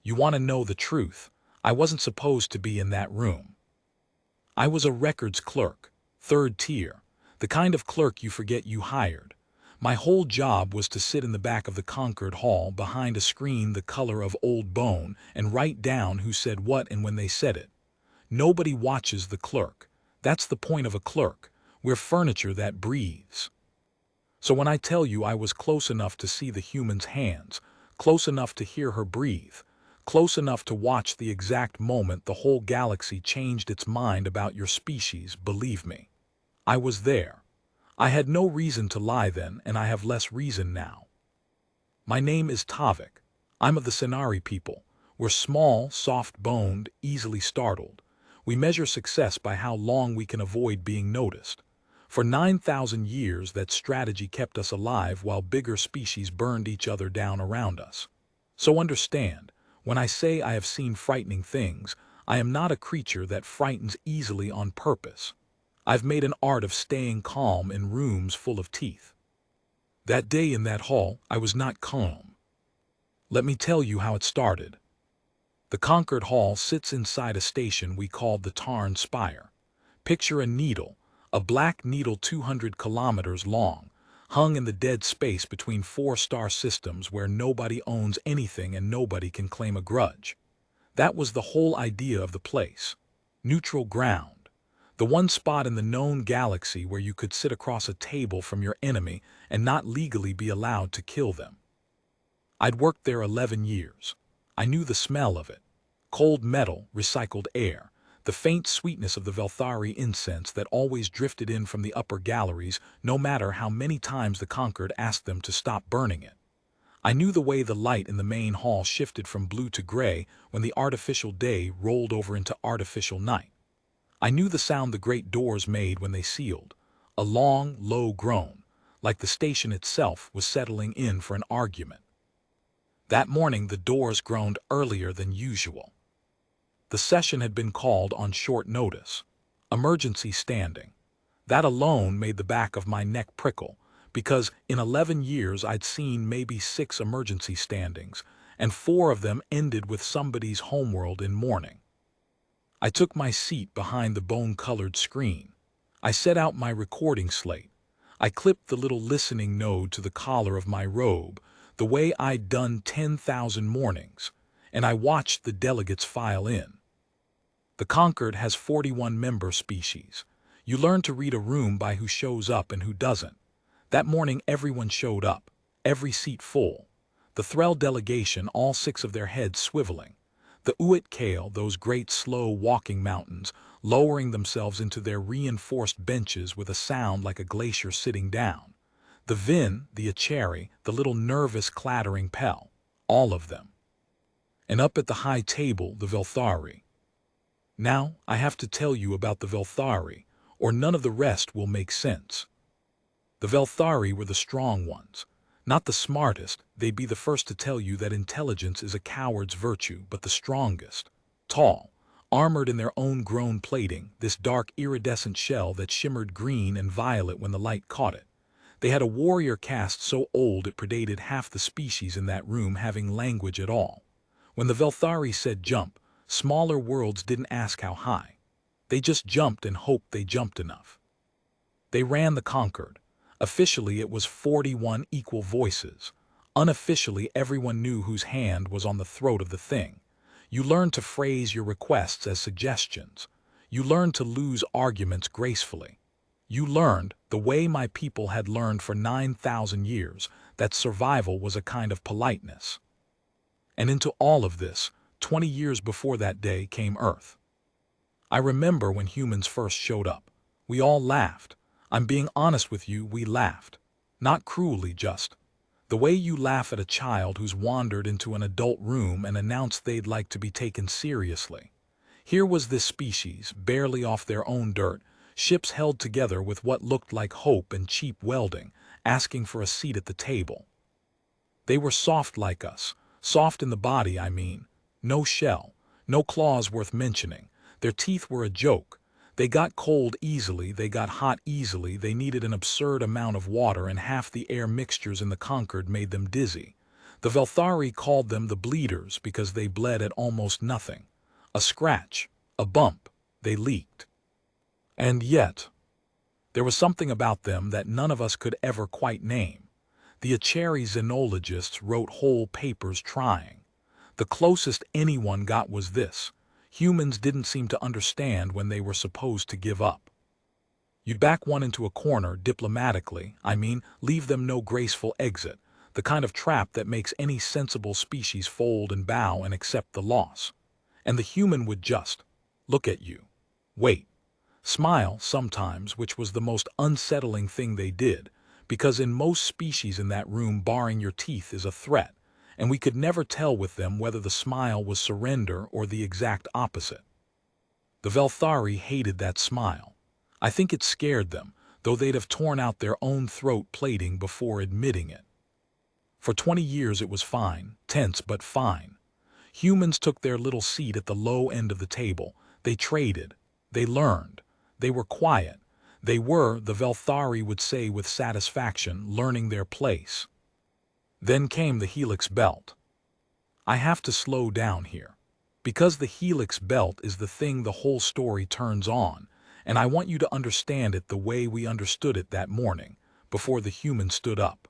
You want to know the truth? I wasn't supposed to be in that room. I was a records clerk, third tier, the kind of clerk you forget you hired. My whole job was to sit in the back of the Concord Hall behind a screen the color of old bone and write down who said what and when they said it. Nobody watches the clerk. That's the point of a clerk. We're furniture that breathes. So when I tell you I was close enough to see the human's hands, close enough to hear her breathe, close enough to watch the exact moment the whole galaxy changed its mind about your species, believe me. I was there. I had no reason to lie then, and I have less reason now. My name is Tavik. I'm of the Senari people. We're small, soft-boned, easily startled. We measure success by how long we can avoid being noticed. For 9,000 years, that strategy kept us alive while bigger species burned each other down around us. So understand, when I say I have seen frightening things, I am not a creature that frightens easily on purpose. I've made an art of staying calm in rooms full of teeth. That day in that hall, I was not calm. Let me tell you how it started. The Concord Hall sits inside a station we called the Tarn Spire. Picture a needle, a black needle 200 kilometers long, hung in the dead space between four star systems where nobody owns anything and nobody can claim a grudge. That was the whole idea of the place. Neutral ground. The one spot in the known galaxy where you could sit across a table from your enemy and not legally be allowed to kill them. I'd worked there 11 years. I knew the smell of it. Cold metal, recycled air, the faint sweetness of the Velthari incense that always drifted in from the upper galleries no matter how many times the Concord asked them to stop burning it. I knew the way the light in the main hall shifted from blue to gray when the artificial day rolled over into artificial night. I knew the sound the great doors made when they sealed, a long, low groan, like the station itself was settling in for an argument. That morning the doors groaned earlier than usual. The session had been called on short notice. Emergency standing. That alone made the back of my neck prickle, because in 11 years I'd seen maybe 6 emergency standings, and 4 of them ended with somebody's homeworld in mourning. I took my seat behind the bone-colored screen. I set out my recording slate. I clipped the little listening node to the collar of my robe, the way I'd done 10,000 mornings, and I watched the delegates file in. The Concord has 41 member species. You learn to read a room by who shows up and who doesn't. That morning everyone showed up, every seat full. The Threll delegation, all 6 of their heads swiveling. The Uit Kale, those great slow walking mountains, lowering themselves into their reinforced benches with a sound like a glacier sitting down. The Vin, the Acheri, the little nervous clattering Pell, all of them. And up at the high table, the Velthari. Now, I have to tell you about the Velthari, or none of the rest will make sense. The Velthari were the strong ones. Not the smartest, they'd be the first to tell you that intelligence is a coward's virtue, but the strongest. Tall, armored in their own grown plating, this dark iridescent shell that shimmered green and violet when the light caught it. They had a warrior caste so old it predated half the species in that room having language at all. When the Velthari said jump, smaller worlds didn't ask how high. They just jumped and hoped they jumped enough. They ran the Concord. Officially, it was 41 equal voices. Unofficially, everyone knew whose hand was on the throat of the thing. You learned to phrase your requests as suggestions. You learned to lose arguments gracefully. You learned, the way my people had learned for 9,000 years, that survival was a kind of politeness. And into all of this, 20 years before that day came Earth. I remember when humans first showed up. We all laughed. I'm being honest with you, we laughed. Not cruelly, just. The way you laugh at a child who's wandered into an adult room and announced they'd like to be taken seriously. Here was this species, barely off their own dirt, ships held together with what looked like hope and cheap welding, asking for a seat at the table. They were soft like us, soft in the body, I mean. No shell, no claws worth mentioning. Their teeth were a joke. They got cold easily, they got hot easily, they needed an absurd amount of water and half the air mixtures in the Concord made them dizzy. The Velthari called them the bleeders because they bled at almost nothing. A scratch, a bump, they leaked. And yet, there was something about them that none of us could ever quite name. The Acheri xenologists wrote whole papers trying. The closest anyone got was this: humans didn't seem to understand when they were supposed to give up. You'd back one into a corner diplomatically, leave them no graceful exit, the kind of trap that makes any sensible species fold and bow and accept the loss. And the human would just look at you, wait, smile sometimes, which was the most unsettling thing they did, because in most species in that room baring your teeth is a threat, and we could never tell with them whether the smile was surrender or the exact opposite. The Velthari hated that smile. I think it scared them, though they'd have torn out their own throat plating before admitting it. For 20 years it was fine, tense but fine. Humans took their little seat at the low end of the table. They traded. They learned. They were quiet. They were, the Velthari would say with satisfaction, learning their place. Then came the helix belt. I have to slow down here, because the helix belt is the thing the whole story turns on, and I want you to understand it the way we understood it that morning, before the humans stood up.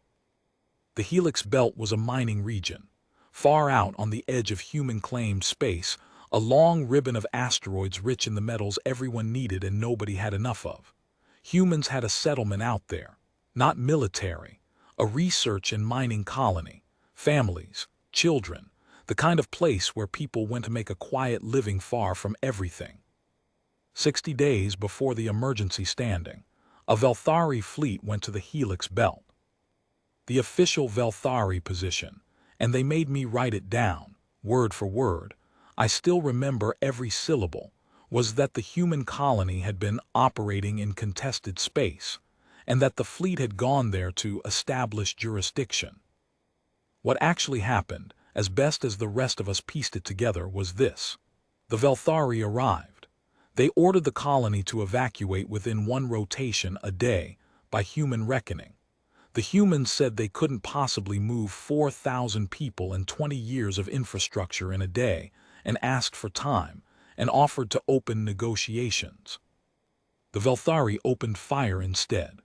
The helix belt was a mining region, far out on the edge of human-claimed space, a long ribbon of asteroids rich in the metals everyone needed and nobody had enough of. Humans had a settlement out there, not military, a research and mining colony, families, children, the kind of place where people went to make a quiet living far from everything. 60 days before the emergency standing, a Velthari fleet went to the helix belt. The official Velthari position, and they made me write it down, word for word, I still remember every syllable, was that the human colony had been operating in contested space, and that the fleet had gone there to establish jurisdiction. What actually happened, as best as the rest of us pieced it together, was this. The Velthari arrived. They ordered the colony to evacuate within 1 rotation a day, by human reckoning. The humans said they couldn't possibly move 4,000 people and 20 years of infrastructure in a day, and asked for time, and offered to open negotiations. The Velthari opened fire instead.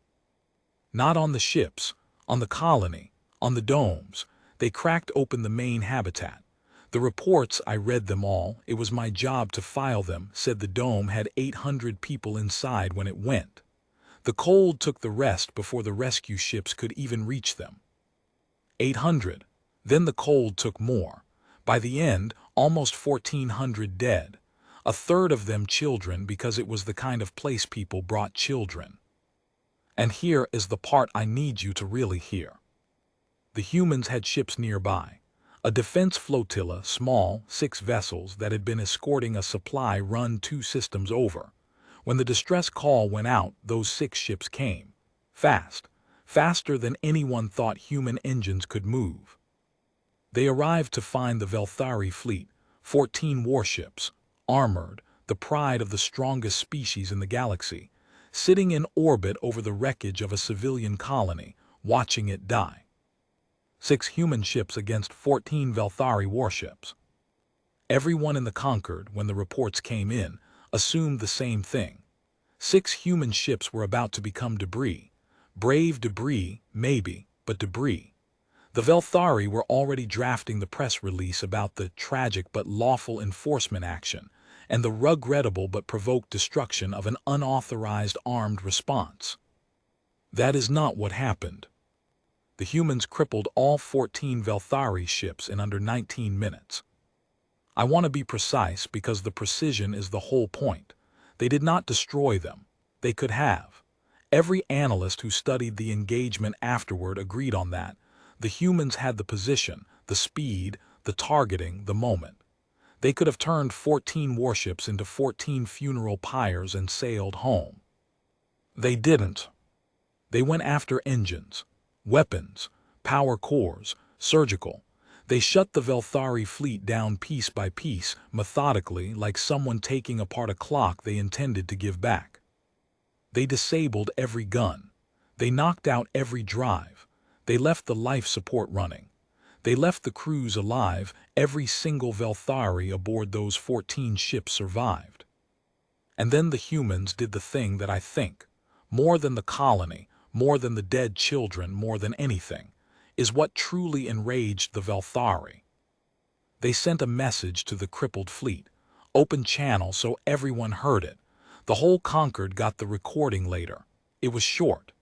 Not on the ships, on the colony, on the domes. They cracked open the main habitat. The reports, I read them all, it was my job to file them, said the dome had 800 people inside when it went. The cold took the rest before the rescue ships could even reach them. 800. Then the cold took more. By the end, almost 1,400 dead. A third of them children, because it was the kind of place people brought children. And here is the part I need you to really hear. The humans had ships nearby. A defense flotilla, small, 6 vessels that had been escorting a supply run 2 systems over. When the distress call went out, those 6 ships came. Fast. Faster than anyone thought human engines could move. They arrived to find the Velthari fleet, 14 warships, armored, the pride of the strongest species in the galaxy, sitting in orbit over the wreckage of a civilian colony, watching it die. 6 human ships against 14 Velthari warships. Everyone in the Concord, when the reports came in, assumed the same thing. 6 human ships were about to become debris. Brave debris, maybe, but debris. The Velthari were already drafting the press release about the tragic but lawful enforcement action and the regrettable but provoked destruction of an unauthorized armed response. That is not what happened. The humans crippled all 14 Velthari ships in under 19 minutes. I want to be precise because the precision is the whole point. They did not destroy them. They could have. Every analyst who studied the engagement afterward agreed on that. The humans had the position, the speed, the targeting, the moment. They could have turned 14 warships into 14 funeral pyres and sailed home. They didn't. They went after engines, weapons, power cores, surgical. They shut the Velthari fleet down piece by piece, methodically, like someone taking apart a clock they intended to give back. They disabled every gun. They knocked out every drive. They left the life support running. They left the crews alive. Every single Velthari aboard those 14 ships survived. And then the humans did the thing that I think, more than the colony, more than the dead children, more than anything, is what truly enraged the Velthari. They sent a message to the crippled fleet, open channel so everyone heard it. The whole Concord got the recording later. It was short.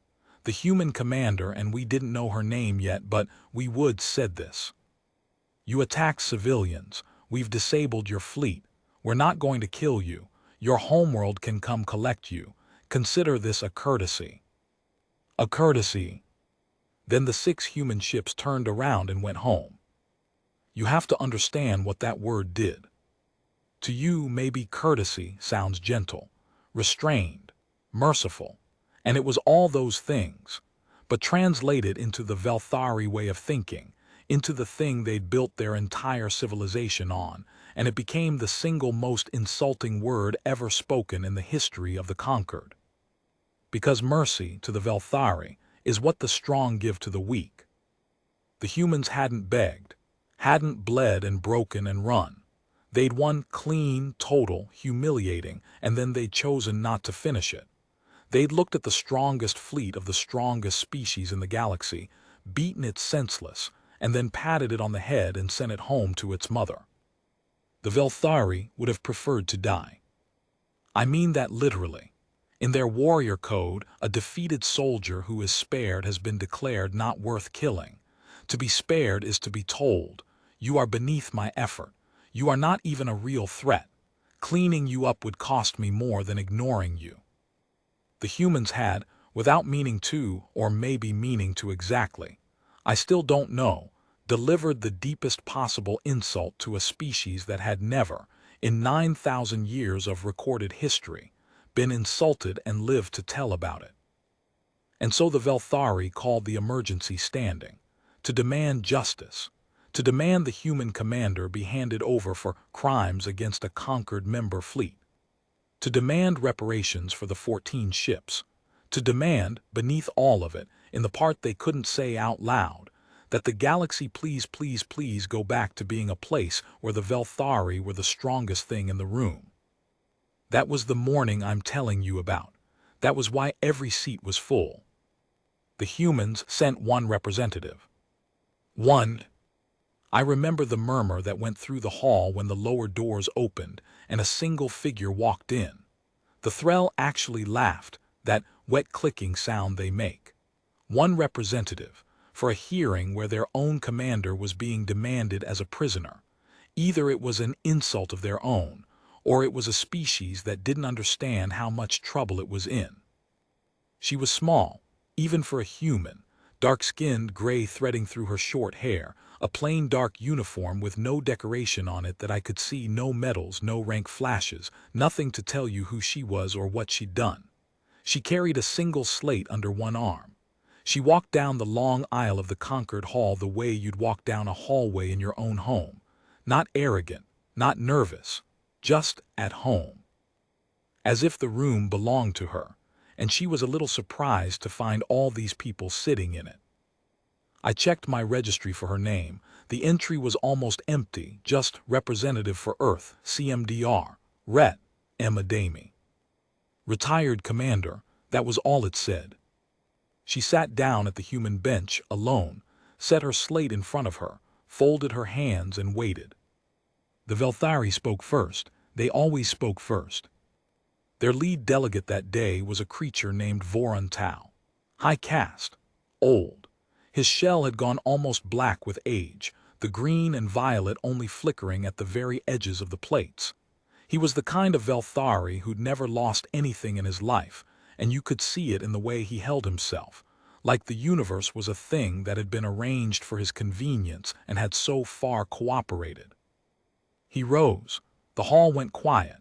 The human commander, and we didn't know her name yet, but we would said this. You attack civilians. We've disabled your fleet. We're not going to kill you. Your homeworld can come collect you. Consider this a courtesy. A courtesy. Then the 6 human ships turned around and went home. You have to understand what that word did. To you, maybe courtesy sounds gentle, restrained, merciful, and it was all those things. But translate it into the Velthari way of thinking, into the thing they'd built their entire civilization on, and it became the single most insulting word ever spoken in the history of the conquered. Because mercy, to the Velthari, is what the strong give to the weak. The humans hadn't begged, hadn't bled and broken and run. They'd won clean, total, humiliating, and then they'd chosen not to finish it. They'd looked at the strongest fleet of the strongest species in the galaxy, beaten it senseless, and then patted it on the head and sent it home to its mother. The Velthari would have preferred to die. I mean that literally. In their warrior code, a defeated soldier who is spared has been declared not worth killing. To be spared is to be told, you are beneath my effort. You are not even a real threat. Cleaning you up would cost me more than ignoring you. The humans had, without meaning to, or maybe meaning to exactly, I still don't know, delivered the deepest possible insult to a species that had never, in 9,000 years of recorded history, been insulted and lived to tell about it. And so the Velthari called the emergency standing, to demand justice, to demand the human commander be handed over for crimes against a conquered member fleet, to demand reparations for the 14 ships, to demand, beneath all of it, in the part they couldn't say out loud, that the galaxy please, please, please go back to being a place where the Velthari were the strongest thing in the room. That was the morning I'm telling you about. That was why every seat was full. The humans sent one representative. One. I remember the murmur that went through the hall when the lower doors opened and a single figure walked in. The Threll actually laughed, that wet clicking sound they make. One representative, for a hearing where their own commander was being demanded as a prisoner. Either it was an insult of their own, or it was a species that didn't understand how much trouble it was in. She was small, even for a human, dark-skinned, gray threading through her short hair, a plain dark uniform with no decoration on it that I could see, no medals, no rank flashes, nothing to tell you who she was or what she'd done. She carried a single slate under one arm. She walked down the long aisle of the Concord Hall the way you'd walk down a hallway in your own home. Not arrogant, not nervous, just at home. As if the room belonged to her, and she was a little surprised to find all these people sitting in it. I checked my registry for her name. The entry was almost empty, just Representative for Earth, CMDR, Ret. Emma Damey. Retired Commander, that was all it said. She sat down at the human bench, alone, set her slate in front of her, folded her hands and waited. The Velthari spoke first. They always spoke first. Their lead delegate that day was a creature named Voron Tau. High caste, old. His shell had gone almost black with age, the green and violet only flickering at the very edges of the plates. He was the kind of Velthari who'd never lost anything in his life, and you could see it in the way he held himself, like the universe was a thing that had been arranged for his convenience and had so far cooperated. He rose, the hall went quiet,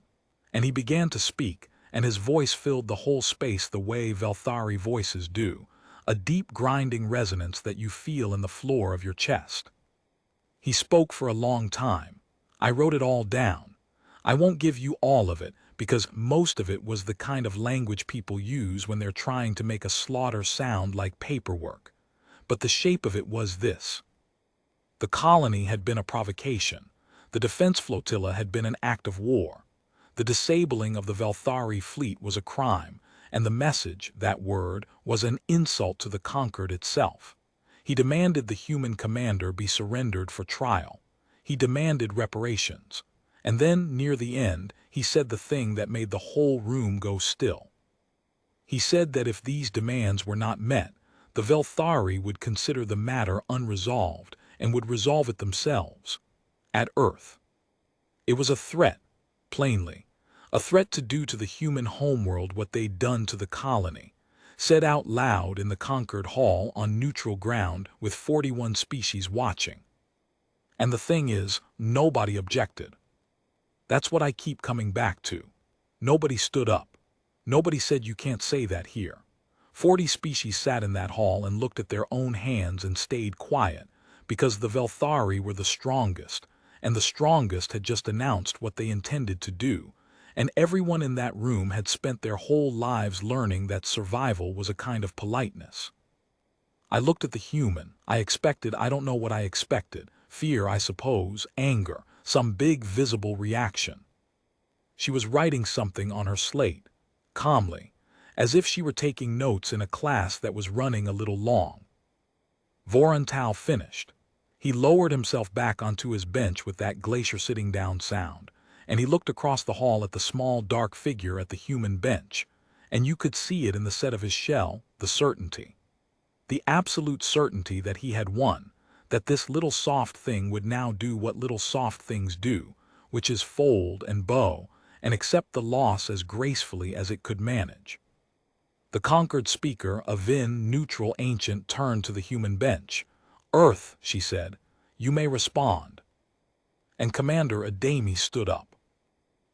and he began to speak, and his voice filled the whole space the way Velthari voices do, a deep grinding resonance that you feel in the floor of your chest. He spoke for a long time. I wrote it all down. I won't give you all of it, because most of it was the kind of language people use when they're trying to make a slaughter sound like paperwork. But the shape of it was this. The colony had been a provocation. The defense flotilla had been an act of war. The disabling of the Velthari fleet was a crime, and the message, that word, was an insult to the conquered itself. He demanded the human commander be surrendered for trial. He demanded reparations. And then, near the end, he said the thing that made the whole room go still. He said that if these demands were not met, the Velthari would consider the matter unresolved and would resolve it themselves. At Earth. It was a threat, plainly. A threat to do to the human homeworld what they'd done to the colony. Said out loud in the conquered hall on neutral ground with 41 species watching. And the thing is, nobody objected. That's what I keep coming back to. Nobody stood up. Nobody said you can't say that here. 40 species sat in that hall and looked at their own hands and stayed quiet, because the Velthari were the strongest, and the strongest had just announced what they intended to do, and everyone in that room had spent their whole lives learning that survival was a kind of politeness. I looked at the human. I don't know what I expected. Fear, I suppose, anger, some big visible reaction. She was writing something on her slate, calmly, as if she were taking notes in a class that was running a little long. Vorontal finished. He lowered himself back onto his bench with that glacier sitting down sound, and he looked across the hall at the small dark figure at the human bench, and you could see it in the set of his shell, the certainty. The absolute certainty that he had won, that this little soft thing would now do what little soft things do, which is fold and bow, and accept the loss as gracefully as it could manage. The conquered speaker, a Vin, neutral ancient, turned to the human bench. "Earth," she said, "you may respond." And Commander Adami stood up.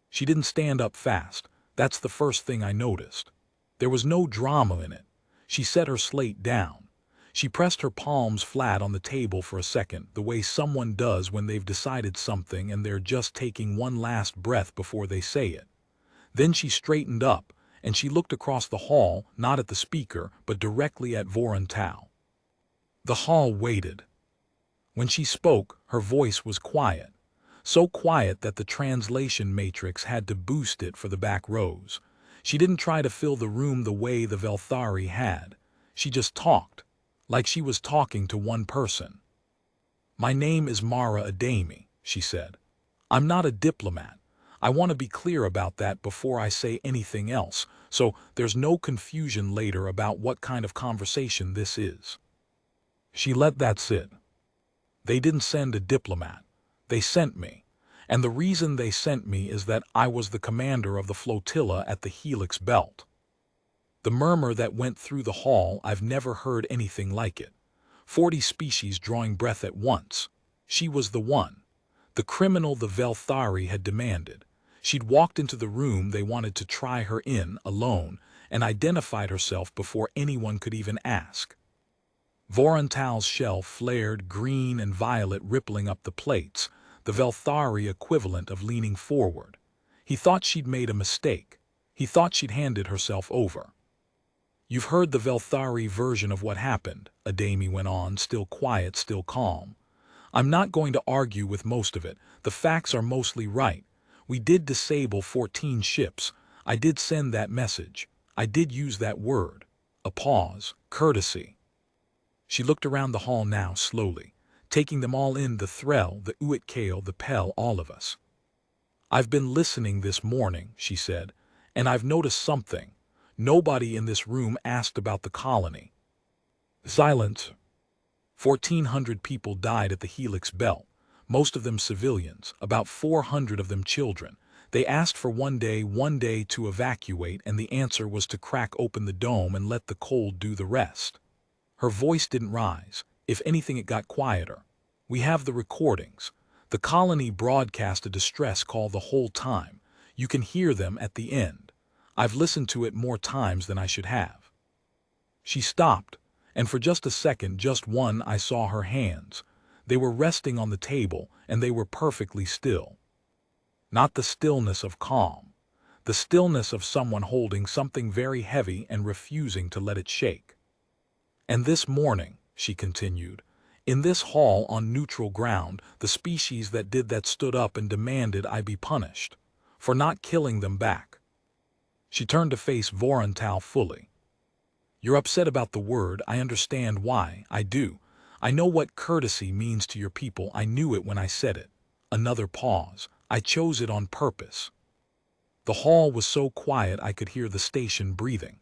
She didn't stand up fast. That's the first thing I noticed. There was no drama in it. She set her slate down. She pressed her palms flat on the table for a second, the way someone does when they've decided something and they're just taking one last breath before they say it. Then she straightened up, and she looked across the hall, not at the speaker, but directly at Vorontal. The hall waited. When she spoke, her voice was quiet. So quiet that the translation matrix had to boost it for the back rows. She didn't try to fill the room the way the Velthari had. She just talked, like she was talking to one person. "My name is Mara Adami," she said. "I'm not a diplomat. I want to be clear about that before I say anything else, so there's no confusion later about what kind of conversation this is." She let that sit. They didn't send a diplomat. They sent me. And the reason they sent me is that I was the commander of the flotilla at the Helix Belt. The murmur that went through the hall, I've never heard anything like it. 40 species drawing breath at once. She was the one. The criminal the Velthari had demanded. She'd walked into the room they wanted to try her in, alone, and identified herself before anyone could even ask. Vorontal's shell flared green and violet, rippling up the plates, the Velthari equivalent of leaning forward. He thought she'd made a mistake. He thought she'd handed herself over. "You've heard the Velthari version of what happened," Adami went on, still quiet, still calm. "I'm not going to argue with most of it. The facts are mostly right. We did disable 14 ships. I did send that message. I did use that word." A pause. Courtesy. She looked around the hall now, slowly, taking them all in, the Threll, the Uitkale, the Pell, all of us. "I've been listening this morning," she said, "and I've noticed something. Nobody in this room asked about the colony." Silence. 1,400 people died at the Helix Belt, most of them civilians, about 400 of them children. They asked for one day to evacuate, and the answer was to crack open the dome and let the cold do the rest. Her voice didn't rise. If anything, it got quieter. "We have the recordings. The colony broadcast a distress call the whole time. You can hear them at the end. I've listened to it more times than I should have." She stopped, and for just a second, just one, I saw her hands. They were resting on the table, and they were perfectly still. Not the stillness of calm. The stillness of someone holding something very heavy and refusing to let it shake. "And this morning," she continued, In this hall on neutral ground, the species that did that stood up and demanded I be punished for not killing them back. She turned to face Vorontal fully. You're upset about the word. I understand why. I do. I know what courtesy means to your people. I knew it when I said it. Another pause. I chose it on purpose. The hall was so quiet I could hear the station breathing.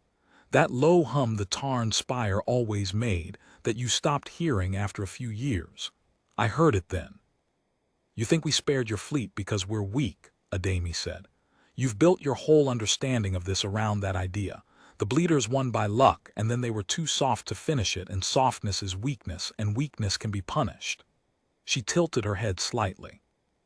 That low hum the Tarn spire always made, that you stopped hearing after a few years. I heard it then. You think we spared your fleet because we're weak, Adami said. You've built your whole understanding of this around that idea. The Bleeders won by luck, and then they were too soft to finish it, and softness is weakness, and weakness can be punished. She tilted her head slightly.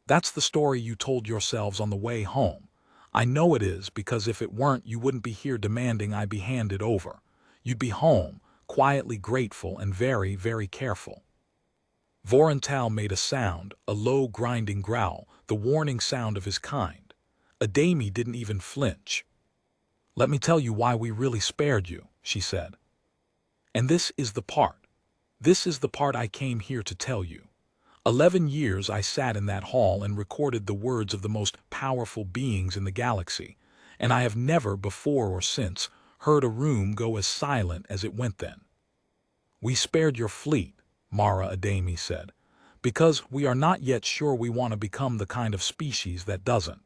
That's the story you told yourselves on the way home. I know it is, because if it weren't, you wouldn't be here demanding I be handed over. You'd be home, quietly grateful and very, very careful. Vorontal made a sound, a low grinding growl, the warning sound of his kind. Adami didn't even flinch. Let me tell you why we really spared you, she said. And this is the part. This is the part I came here to tell you. 11 years I sat in that hall and recorded the words of the most powerful beings in the galaxy, and I have never before or since heard a room go as silent as it went then. We spared your fleet, Mara Adami said, because we are not yet sure we want to become the kind of species that doesn't.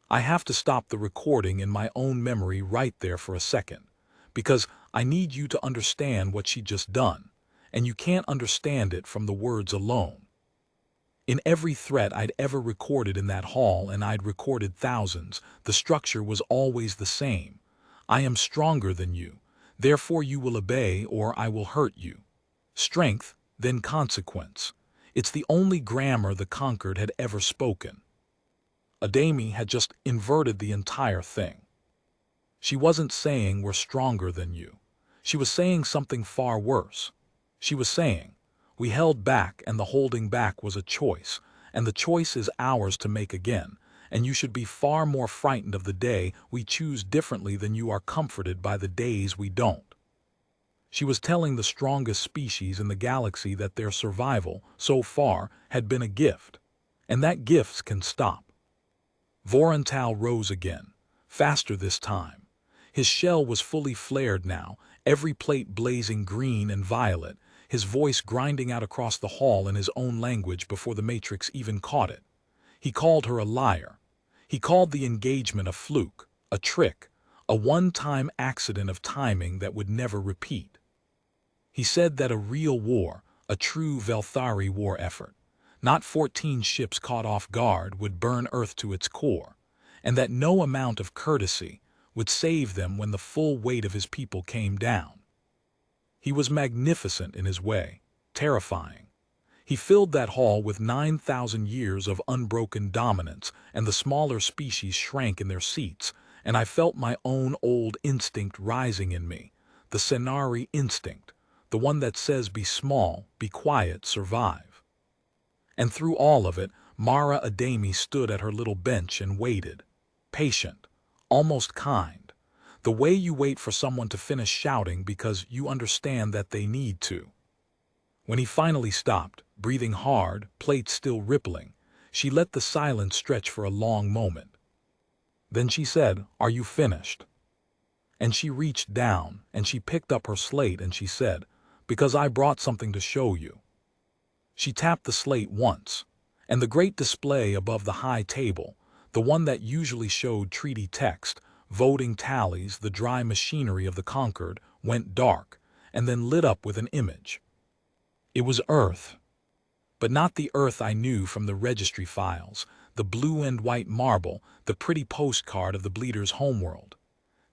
I have to stop the recording in my own memory right there for a second, because I need you to understand what she just done, and you can't understand it from the words alone. In every threat I'd ever recorded in that hall, and I'd recorded thousands, the structure was always the same. I am stronger than you, therefore you will obey or I will hurt you. Strength, then consequence. It's the only grammar the conquered had ever spoken. Adami had just inverted the entire thing. She wasn't saying we're stronger than you. She was saying something far worse. She was saying, we held back and the holding back was a choice, and the choice is ours to make again, and you should be far more frightened of the day we choose differently than you are comforted by the days we don't. She was telling the strongest species in the galaxy that their survival, so far, had been a gift, and that gifts can stop. Vorontal rose again, faster this time. His shell was fully flared now, every plate blazing green and violet, his voice grinding out across the hall in his own language before the Matrix even caught it. He called her a liar. He called the engagement a fluke, a trick, a one-time accident of timing that would never repeat. He said that a real war, a true Velthari war effort, not 14 ships caught off guard, would burn Earth to its core, and that no amount of courtesy would save them when the full weight of his people came down. He was magnificent in his way, terrifying. He filled that hall with 9,000 years of unbroken dominance, and the smaller species shrank in their seats, and I felt my own old instinct rising in me, the Senari instinct, the one that says be small, be quiet, survive. And through all of it, Mara Adami stood at her little bench and waited, patient, almost kind, the way you wait for someone to finish shouting because you understand that they need to. When he finally stopped, breathing hard, plates still rippling, she let the silence stretch for a long moment. Then she said, "Are you finished?" And she reached down, and she picked up her slate, and she said, "Because I brought something to show you." She tapped the slate once, and the great display above the high table, the one that usually showed treaty text, voting tallies, the dry machinery of the conquered, went dark, and then lit up with an image. It was Earth, but not the Earth I knew from the registry files, the blue and white marble, the pretty postcard of the Bleeder's homeworld.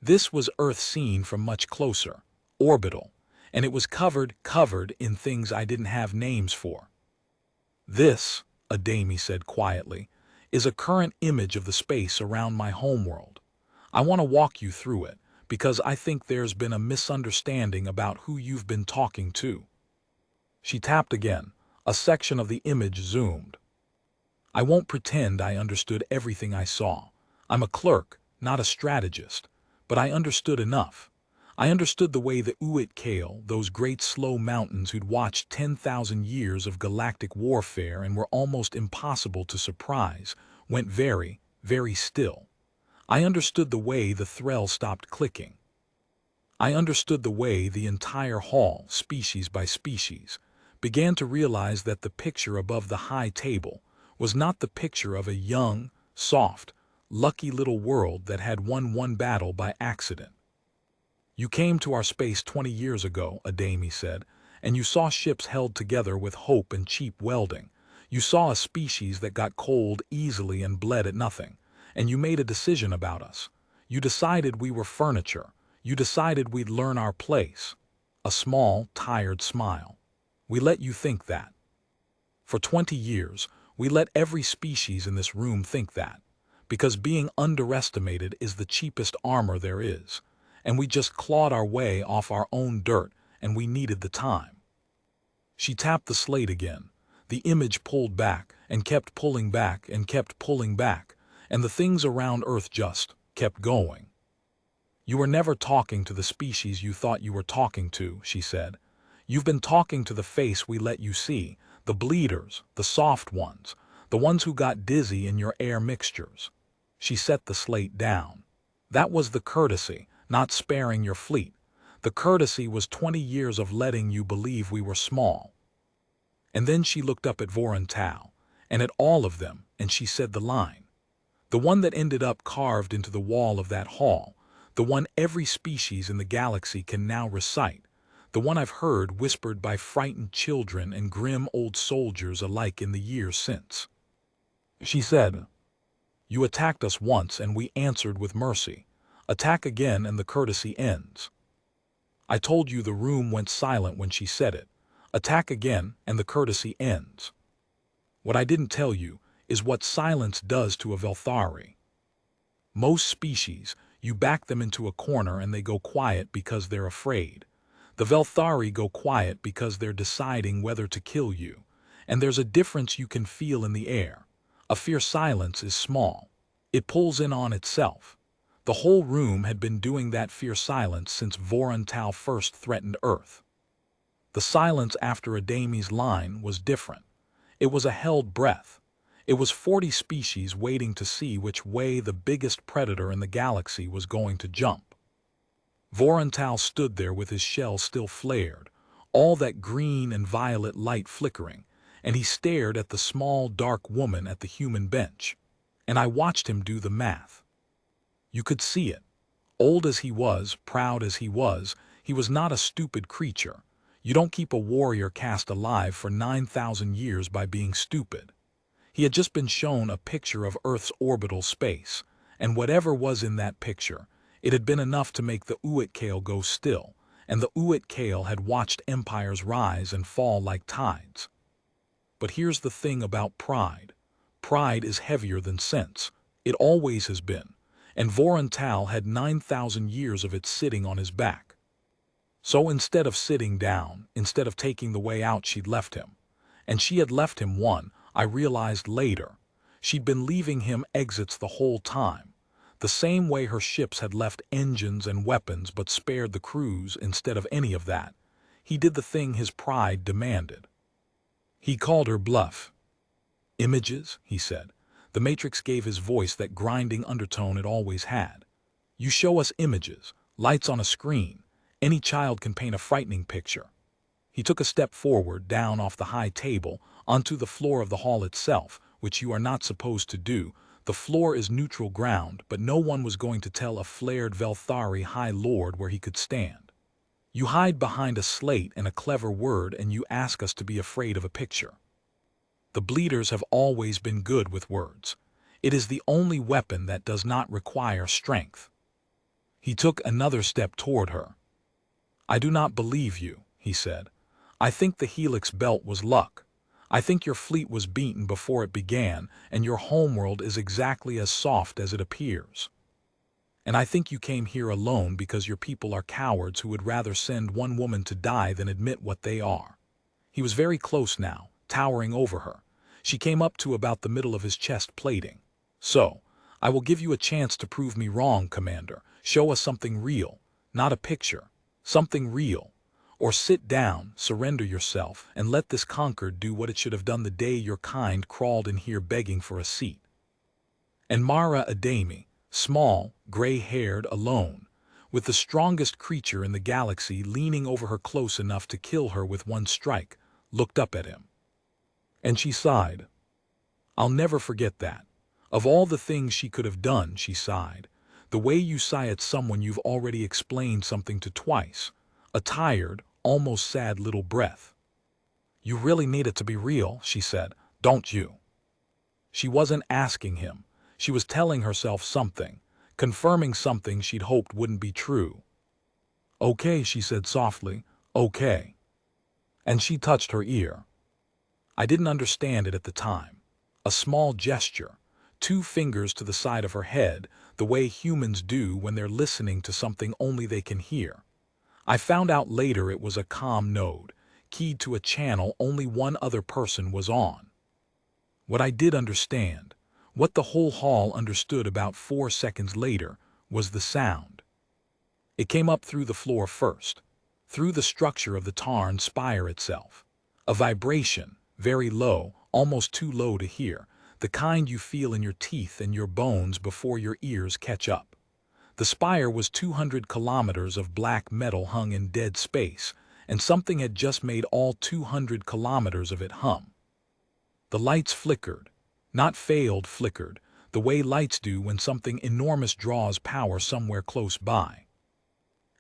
This was Earth seen from much closer, orbital, and it was covered in things I didn't have names for. This, Adami said quietly, is a current image of the space around my homeworld. I want to walk you through it, because I think there's been a misunderstanding about who you've been talking to. She tapped again. A section of the image zoomed. I won't pretend I understood everything I saw. I'm a clerk, not a strategist, but I understood enough. I understood the way the HFY, those great slow mountains who'd watched 10,000 years of galactic warfare and were almost impossible to surprise, went very, very still. I understood the way the threll stopped clicking. I understood the way the entire hall, species by species, began to realize that the picture above the high table was not the picture of a young, soft, lucky little world that had won one battle by accident. You came to our space 20 years ago, Adami said, and you saw ships held together with hope and cheap welding. You saw a species that got cold easily and bled at nothing, and you made a decision about us. You decided we were furniture. You decided we'd learn our place. A small, tired smile. We let you think that. For 20 years, we let every species in this room think that, because being underestimated is the cheapest armor there is, and we just clawed our way off our own dirt, and we needed the time. She tapped the slate again. The image pulled back, and kept pulling back, and kept pulling back, and the things around Earth just kept going. You were never talking to the species you thought you were talking to, she said. You've been talking to the face we let you see, the bleeders, the soft ones, the ones who got dizzy in your air mixtures. She set the slate down. That was the courtesy, not sparing your fleet. The courtesy was 20 years of letting you believe we were small. And then she looked up at Vorontal, and at all of them, and she said the line. The one that ended up carved into the wall of that hall, the one every species in the galaxy can now recite, the one I've heard whispered by frightened children and grim old soldiers alike in the years since. She said, "You attacked us once and we answered with mercy. Attack again and the courtesy ends." I told you the room went silent when she said it. Attack again and the courtesy ends. What I didn't tell you is what silence does to a Velthari. Most species, you back them into a corner and they go quiet because they're afraid. The Velthari go quiet because they're deciding whether to kill you, and there's a difference you can feel in the air. A fierce silence is small. It pulls in on itself. The whole room had been doing that fierce silence since Vorontal first threatened Earth. The silence after Adami's line was different. It was a held breath. It was 40 species waiting to see which way the biggest predator in the galaxy was going to jump. Vorontal stood there with his shell still flared, all that green and violet light flickering, and he stared at the small, dark woman at the human bench. And I watched him do the math. You could see it. Old as he was, proud as he was not a stupid creature. You don't keep a warrior caste alive for 9,000 years by being stupid. He had just been shown a picture of Earth's orbital space, and whatever was in that picture, it had been enough to make the HFY go still, and the HFY had watched empires rise and fall like tides. But here's the thing about pride. Pride is heavier than sense. It always has been, and Vorontal had 9,000 years of it sitting on his back. So instead of sitting down, instead of taking the way out, she'd left him. And she had left him one, I realized later. She'd been leaving him exits the whole time. The same way her ships had left engines and weapons but spared the crews instead of any of that. He did the thing his pride demanded. He called her bluff. "Images," he said. The Matrix gave his voice that grinding undertone it always had. "You show us images, lights on a screen. Any child can paint a frightening picture." He took a step forward, down off the high table, onto the floor of the hall itself, which you are not supposed to do. The floor is neutral ground, but no one was going to tell a flared Velthari High Lord where he could stand. You hide behind a slate and a clever word and you ask us to be afraid of a picture. The bleeders have always been good with words. It is the only weapon that does not require strength. He took another step toward her. "I do not believe you," he said. "I think the Helix Belt was luck. I think your fleet was beaten before it began, and your homeworld is exactly as soft as it appears. And I think you came here alone because your people are cowards who would rather send one woman to die than admit what they are." He was very close now, towering over her. She came up to about the middle of his chest plating. "So, I will give you a chance to prove me wrong, Commander. Show us something real. not a picture, something real. Or sit down, surrender yourself, and let this conquered do what it should have done the day your kind crawled in here begging for a seat. And Mara Adami, small, gray-haired, alone, with the strongest creature in the galaxy leaning over her close enough to kill her with one strike, looked up at him. And she sighed. I'll never forget that. Of all the things she could have done, she sighed, the way you sigh at someone you've already explained something to twice, a tired, almost sad little breath. You really need it to be real, she said, don't you? She wasn't asking him. She was telling herself something, confirming something she'd hoped wouldn't be true. Okay, she said softly, okay. And she touched her ear. I didn't understand it at the time. A small gesture, 2 fingers to the side of her head, the way humans do when they're listening to something only they can hear. I found out later it was a comm node, keyed to a channel only one other person was on. What I did understand, what the whole hall understood about 4 seconds later, was the sound. It came up through the floor first, through the structure of the Tarn spire itself. A vibration, very low, almost too low to hear, the kind you feel in your teeth and your bones before your ears catch up. The spire was 200 kilometers of black metal hung in dead space, and something had just made all 200 kilometers of it hum. The lights flickered, not failed flickered, the way lights do when something enormous draws power somewhere close by.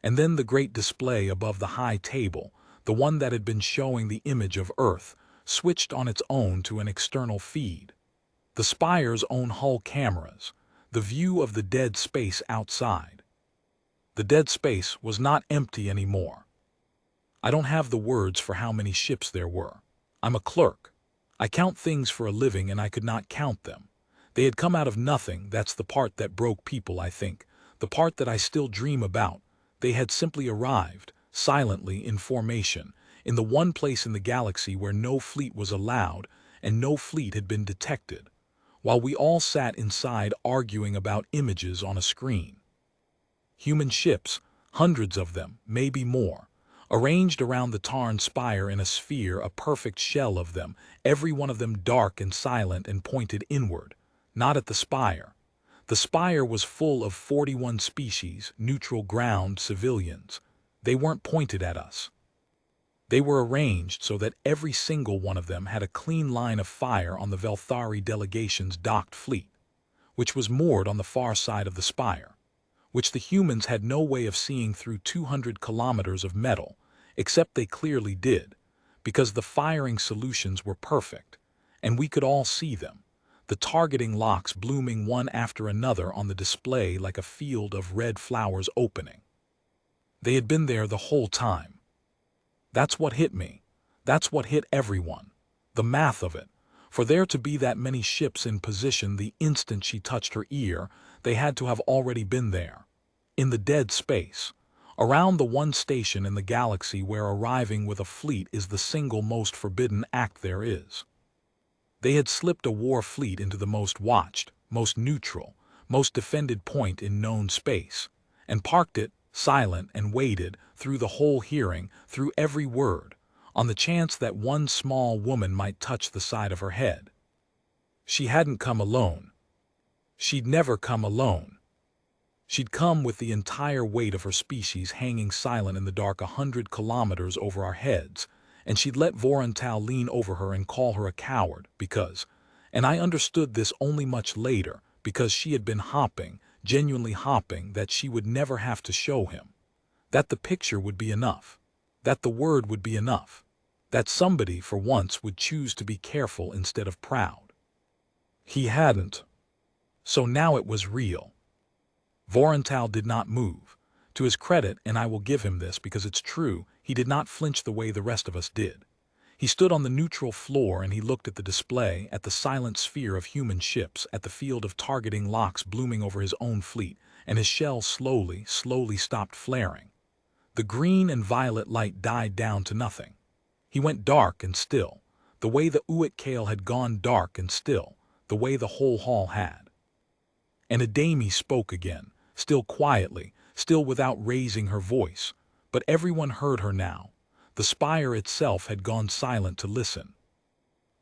And then the great display above the high table, the one that had been showing the image of Earth, switched on its own to an external feed. The spire's own hull cameras, the view of the dead space outside. The dead space was not empty anymore. I don't have the words for how many ships there were. I'm a clerk. I count things for a living and I could not count them. They had come out of nothing, that's the part that broke people, I think, the part that I still dream about. They had simply arrived, silently in formation, in the one place in the galaxy where no fleet was allowed and no fleet had been detected, while we all sat inside arguing about images on a screen. Human ships, hundreds of them, maybe more, arranged around the Tarn spire in a sphere, a perfect shell of them, every one of them dark and silent and pointed inward, not at the spire. The spire was full of 41 species, neutral ground civilians. They weren't pointed at us. They were arranged so that every single one of them had a clean line of fire on the Velthari delegation's docked fleet, which was moored on the far side of the spire, which the humans had no way of seeing through 200 kilometers of metal, except they clearly did, because the firing solutions were perfect, and we could all see them, the targeting locks blooming one after another on the display like a field of red flowers opening. They had been there the whole time. That's what hit me. That's what hit everyone. The math of it. For there to be that many ships in position the instant she touched her ear, they had to have already been there. In the dead space. Around the one station in the galaxy where arriving with a fleet is the single most forbidden act there is. They had slipped a war fleet into the most watched, most neutral, most defended point in known space, and parked it, silent, and waited, through the whole hearing, through every word, on the chance that one small woman might touch the side of her head. She hadn't come alone. She'd never come alone. She'd come with the entire weight of her species hanging silent in the dark 100 kilometers over our heads, and she'd let Vorontal lean over her and call her a coward because, and I understood this only much later, because she had been hopping, genuinely hopping, that she would never have to show him. That the picture would be enough. That the word would be enough. That somebody for once would choose to be careful instead of proud. He hadn't. So now it was real. Vorontal did not move. To his credit, and I will give him this because it's true, he did not flinch the way the rest of us did. He stood on the neutral floor and he looked at the display, at the silent sphere of human ships, at the field of targeting locks blooming over his own fleet, and his shell slowly stopped flaring. The green and violet light died down to nothing. He went dark and still, the way the Uitkale had gone dark and still, the way the whole hall had. And Adami spoke again, still quietly, still without raising her voice. But everyone heard her now. The spire itself had gone silent to listen.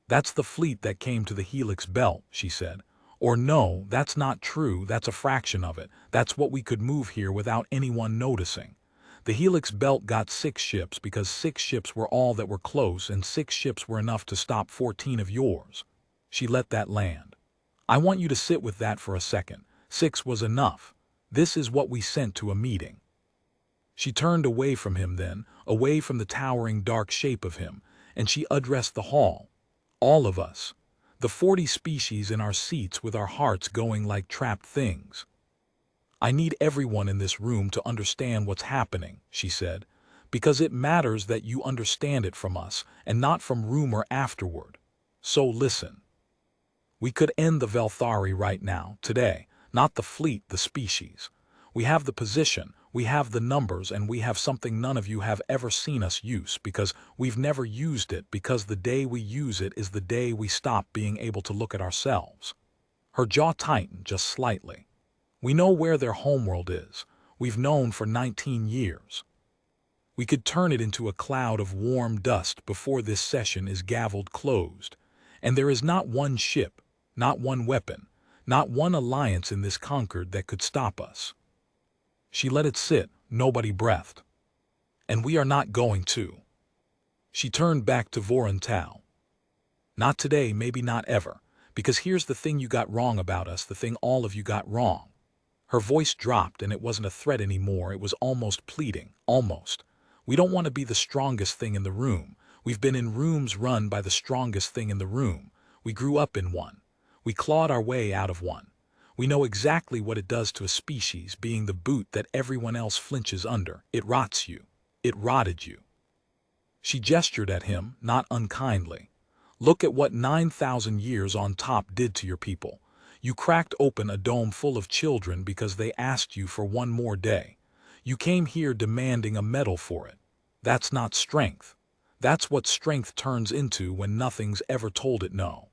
"That's the fleet that came to the Helix Belt," she said. "Or no, that's not true, that's a fraction of it. That's what we could move here without anyone noticing. The Helix Belt got 6 ships because 6 ships were all that were close, and 6 ships were enough to stop 14 of yours." She let that land. "I want you to sit with that for a second. 6 was enough. This is what we sent to a meeting." She turned away from him then, away from the towering dark shape of him, and she addressed the hall. "All of us. The 40 species in our seats with our hearts going like trapped things. I need everyone in this room to understand what's happening," she said, "because it matters that you understand it from us and not from rumor afterward. So listen. We could end the Velthari right now, today, not the fleet, the species. We have the position, we have the numbers, and we have something none of you have ever seen us use, because we've never used it, because the day we use it is the day we stop being able to look at ourselves." Her jaw tightened just slightly. "We know where their homeworld is. We've known for 19 years. We could turn it into a cloud of warm dust before this session is gavelled closed. And there is not one ship, not one weapon, not one alliance in this Concord that could stop us." She let it sit, nobody breathed. "And we are not going to." She turned back to Vorontal. "Not today, maybe not ever, because here's the thing you got wrong about us, the thing all of you got wrong." Her voice dropped, and it wasn't a threat anymore, it was almost pleading, almost. "We don't want to be the strongest thing in the room. We've been in rooms run by the strongest thing in the room. We grew up in one. We clawed our way out of one. We know exactly what it does to a species, being the boot that everyone else flinches under. It rots you. It rotted you." She gestured at him, not unkindly. "Look at what 9,000 years on top did to your people. You cracked open a dome full of children because they asked you for one more day. You came here demanding a medal for it. That's not strength. That's what strength turns into when nothing's ever told it no."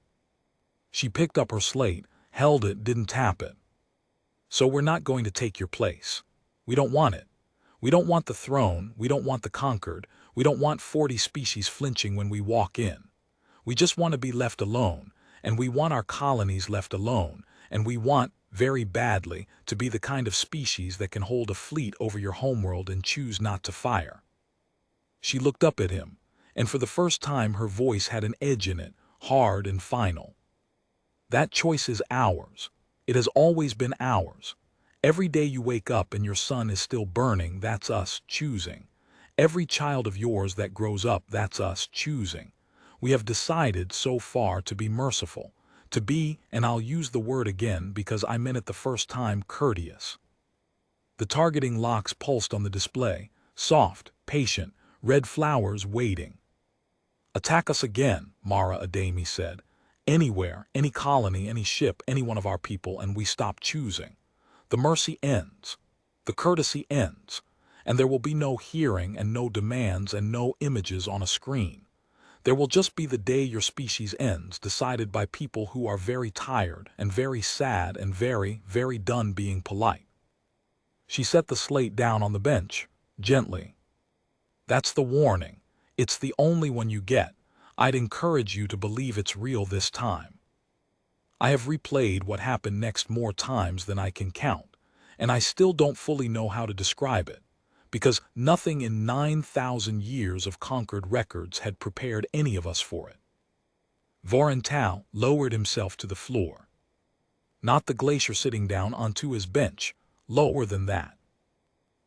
She picked up her slate, held it, didn't tap it. "So we're not going to take your place. We don't want it. We don't want the throne, we don't want the conquered, we don't want 40 species flinching when we walk in. We just want to be left alone, and we want our colonies left alone, and we want, very badly, to be the kind of species that can hold a fleet over your homeworld and choose not to fire." She looked up at him, and for the first time her voice had an edge in it, hard and final. "That choice is ours. It has always been ours. Every day you wake up and your sun is still burning, that's us choosing. Every child of yours that grows up, that's us choosing. We have decided so far to be merciful, to be, and I'll use the word again because I meant it the first time, courteous." The targeting locks pulsed on the display, soft, patient, red flowers waiting. "Attack us again," Mara Adami said. "Anywhere, any colony, any ship, any one of our people, and we stop choosing. The mercy ends. The courtesy ends. And there will be no hearing and no demands and no images on a screen. There will just be the day your species ends, decided by people who are very tired and very sad and very, very done being polite." She set the slate down on the bench, gently. "That's the warning. It's the only one you get. I'd encourage you to believe it's real this time. I have replayed what happened next more times than I can count, and I still don't fully know how to describe it, because nothing in 9,000 years of conquered records had prepared any of us for it." Vorontal lowered himself to the floor. Not the glacier sitting down onto his bench, lower than that.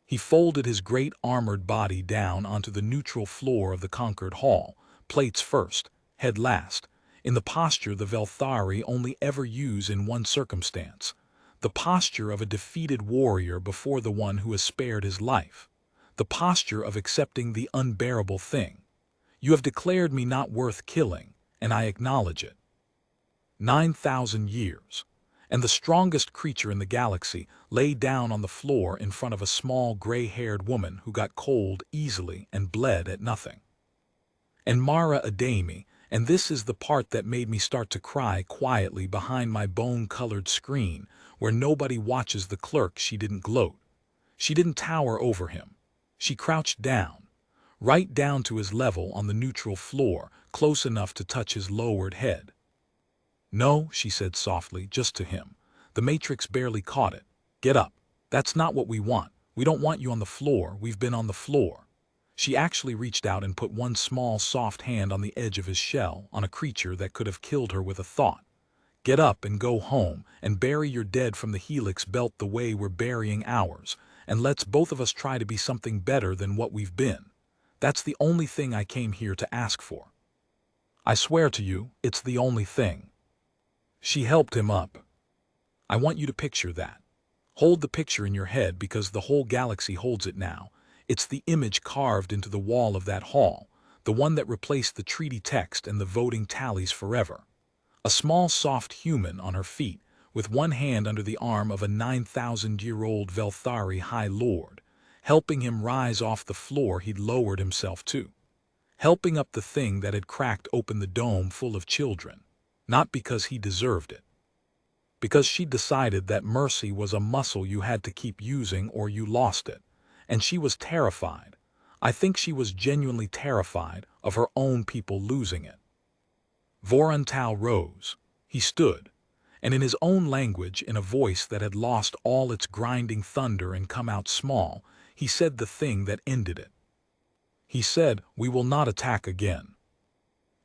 He folded his great armored body down onto the neutral floor of the conquered hall, plates first, head last, in the posture the Velthari only ever use in one circumstance, the posture of a defeated warrior before the one who has spared his life, the posture of accepting the unbearable thing. "You have declared me not worth killing, and I acknowledge it." 9,000 years, and the strongest creature in the galaxy lay down on the floor in front of a small gray-haired woman who got cold easily and bled at nothing. And Mara Adami, and this is the part that made me start to cry quietly behind my bone-colored screen, where nobody watches the clerk, she didn't gloat. She didn't tower over him. She crouched down, right down to his level on the neutral floor, close enough to touch his lowered head. "No," she said softly, just to him. The Matrix barely caught it. "Get up. That's not what we want. We don't want you on the floor. We've been on the floor." She actually reached out and put one small, soft hand on the edge of his shell, on a creature that could have killed her with a thought. "Get up and go home, and bury your dead from the helix belt the way we're burying ours, and let's both of us try to be something better than what we've been. That's the only thing I came here to ask for. I swear to you, it's the only thing." She helped him up. "I want you to picture that. Hold the picture in your head because the whole galaxy holds it now. It's the image carved into the wall of that hall, the one that replaced the treaty text and the voting tallies forever. A small soft human on her feet, with one hand under the arm of a 9,000-year-old Velthari High Lord, helping him rise off the floor he'd lowered himself to. Helping up the thing that had cracked open the dome full of children. Not because he deserved it. Because she decided that mercy was a muscle you had to keep using or you lost it. And she was terrified. I think she was genuinely terrified of her own people losing it." Vorontal rose. He stood, and in his own language, in a voice that had lost all its grinding thunder and come out small, he said the thing that ended it. He said, "We will not attack again."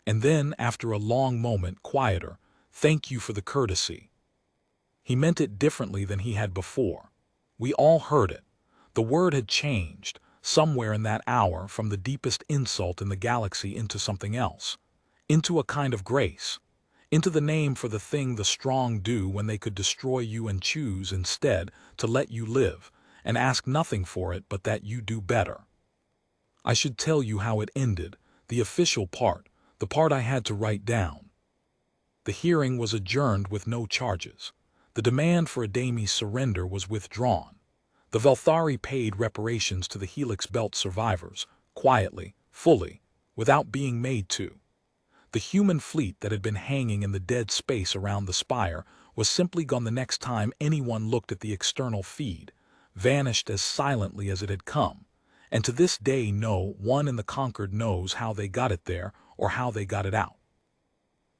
And then, after a long moment, quieter, "Thank you for the courtesy." He meant it differently than he had before. We all heard it. The word had changed, somewhere in that hour, from the deepest insult in the galaxy into something else. Into a kind of grace. Into the name for the thing the strong do when they could destroy you and choose instead to let you live, and ask nothing for it but that you do better. I should tell you how it ended, the official part, the part I had to write down. The hearing was adjourned with no charges. The demand for Adami's surrender was withdrawn. The Velthari paid reparations to the Helix Belt survivors, quietly, fully, without being made to. The human fleet that had been hanging in the dead space around the spire was simply gone the next time anyone looked at the external feed, vanished as silently as it had come, and to this day no one in the Conquered knows how they got it there or how they got it out.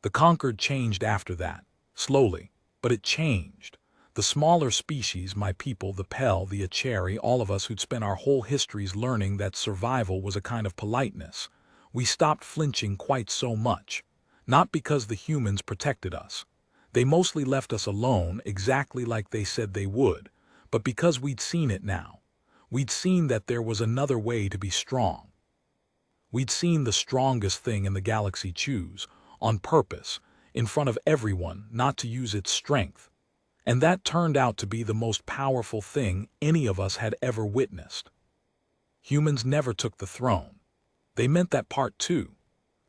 The Conquered changed after that, slowly, but it changed. The smaller species, my people, the Pell, the Acheri, all of us who'd spent our whole histories learning that survival was a kind of politeness, we stopped flinching quite so much. Not because the humans protected us. They mostly left us alone, exactly like they said they would, but because we'd seen it now. We'd seen that there was another way to be strong. We'd seen the strongest thing in the galaxy choose, on purpose, in front of everyone, not to use its strength. And that turned out to be the most powerful thing any of us had ever witnessed. Humans never took the throne. They meant that part too.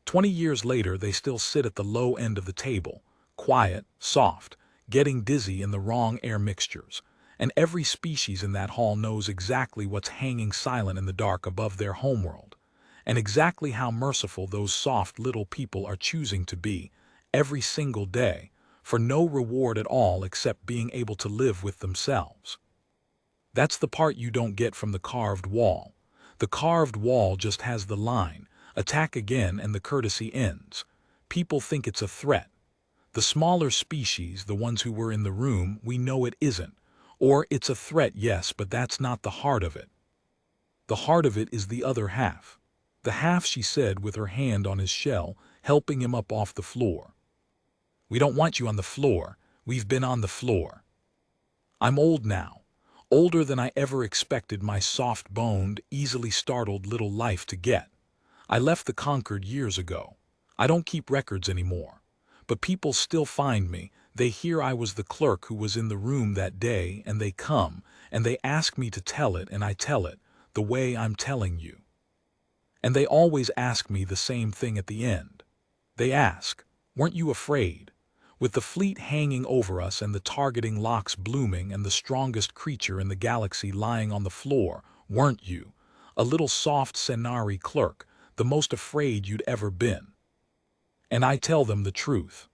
20 years later, they still sit at the low end of the table, quiet, soft, getting dizzy in the wrong air mixtures. And every species in that hall knows exactly what's hanging silent in the dark above their homeworld, and exactly how merciful those soft little people are choosing to be, every single day, for no reward at all except being able to live with themselves. That's the part you don't get from the carved wall. The carved wall just has the line, "Attack again," and the courtesy ends. People think it's a threat. The smaller species, the ones who were in the room, we know it isn't. Or it's a threat, yes, but that's not the heart of it. The heart of it is the other half. The half, she said with her hand on his shell, helping him up off the floor. "We don't want you on the floor. We've been on the floor. I'm old now. Older than I ever expected my soft-boned, easily startled little life to get. I left the Conquered years ago. I don't keep records anymore. But people still find me. They hear I was the clerk who was in the room that day, and they come, and they ask me to tell it, and I tell it, the way I'm telling you. And they always ask me the same thing at the end. They ask, 'Weren't you afraid?' With the fleet hanging over us and the targeting locks blooming and the strongest creature in the galaxy lying on the floor, weren't you, a little soft Senari clerk, the most afraid you'd ever been?' And I tell them the truth.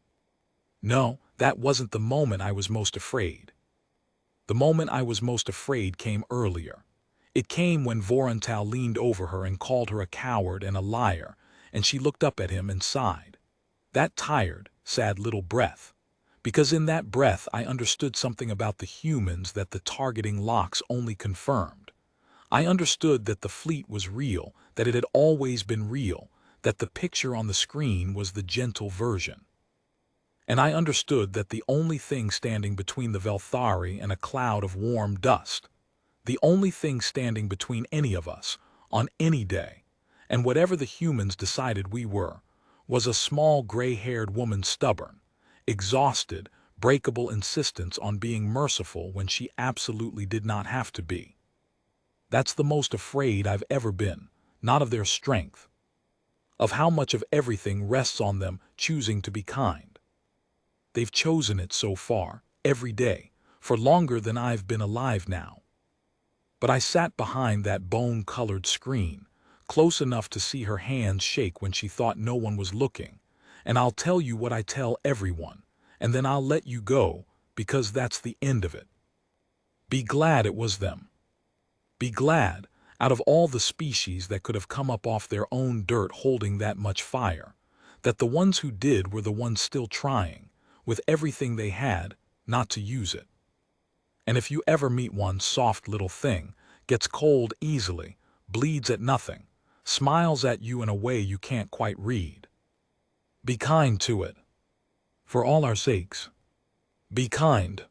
No, that wasn't the moment I was most afraid. The moment I was most afraid came earlier. It came when Vorontal leaned over her and called her a coward and a liar, and she looked up at him and sighed. That tired, sad little breath. Because in that breath I understood something about the humans that the targeting locks only confirmed. I understood that the fleet was real, that it had always been real, that the picture on the screen was the gentle version. And I understood that the only thing standing between the Velthari and a cloud of warm dust, the only thing standing between any of us, on any day, and whatever the humans decided we were, was a small gray-haired woman's stubborn, exhausted, breakable insistence on being merciful when she absolutely did not have to be. That's the most afraid I've ever been, not of their strength, of how much of everything rests on them choosing to be kind. They've chosen it so far, every day, for longer than I've been alive now. But I sat behind that bone-colored screen, close enough to see her hands shake when she thought no one was looking, and I'll tell you what I tell everyone, and then I'll let you go, because that's the end of it. Be glad it was them. Be glad, out of all the species that could have come up off their own dirt holding that much fire, that the ones who did were the ones still trying, with everything they had, not to use it. And if you ever meet one soft little thing, gets cold easily, bleeds at nothing, smiles at you in a way you can't quite read, be kind to it. For all our sakes, be kind.